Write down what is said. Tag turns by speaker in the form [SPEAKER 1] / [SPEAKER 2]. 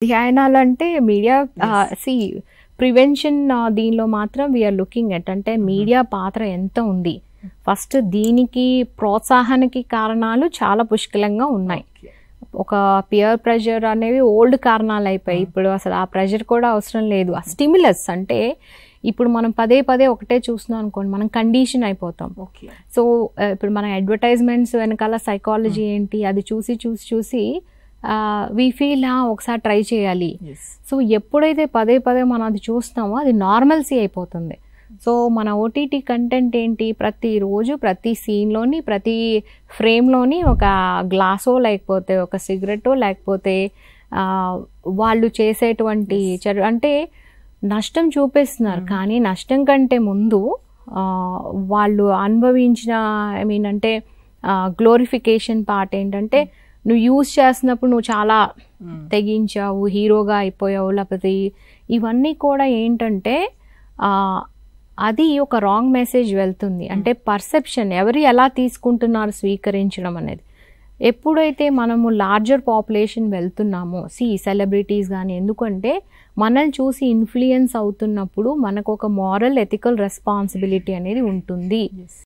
[SPEAKER 1] ధ్యానాలంటే media C prevention దీనిలో మాత్రం we are looking at అంటే మీడియా పాత్ర ఎంత ఉంది. ఫస్ట్ దీనికి ప్రోత్సాహానికి కారణాలు చాలా పుష్కలంగా ఉన్నాయి. ఒక పియర్ ప్రెషర్ అనేవి ఓల్డ్ కారణాలు అయిపోయి ఇప్పుడు అసలు ఆ ప్రెషర్ కూడా అవసరం లేదు. ఆ స్టిమ్యులస్ అంటే ఇప్పుడు మనం పదే పదే ఒకటే చూస్తున్నాం అనుకోండి, మనం కండిషన్ అయిపోతాం. సో ఇప్పుడు మన అడ్వర్టైజ్మెంట్స్ వెనకాల సైకాలజీ ఏంటి అది చూసి చూసి చూసి వీ ఫీల్ ఒకసారి ట్రై చేయాలి. సో ఎప్పుడైతే పదే పదే మనం అది చూస్తామో అది నార్మల్సీ అయిపోతుంది. సో మన ఓటీటీ కంటెంట్ ఏంటి, ప్రతిరోజు ప్రతి సీన్లోని ప్రతి ఫ్రేమ్లోని ఒక గ్లాసో లేకపోతే ఒక సిగరెటో లేకపోతే వాళ్ళు చేసేటువంటి అంటే నష్టం చూపిస్తున్నారు. కానీ నష్టం కంటే ముందు వాళ్ళు అనుభవించిన అంటే గ్లోరిఫికేషన్ పార్ట్ ఏంటంటే నువ్వు యూజ్ చేస్తున్నప్పుడు నువ్వు చాలా తెగించావు, హీరోగా అయిపోయావు, లేకపోతే ఇవన్నీ కూడా ఏంటంటే అది ఒక రాంగ్ మెసేజ్ వెళ్తుంది. అంటే పర్సెప్షన్ ఎవరు ఎలా తీసుకుంటున్నారు స్వీకరించడం అనేది. ఎప్పుడైతే మనము లార్జర్ పాపులేషన్ వెళ్తున్నామో సెలబ్రిటీస్ కానీ, ఎందుకంటే మనల్ని చూసి ఇన్ఫ్లుయెన్స్ అవుతున్నప్పుడు మనకు ఒక మారల్ ఎథికల్ రెస్పాన్సిబిలిటీ అనేది ఉంటుంది.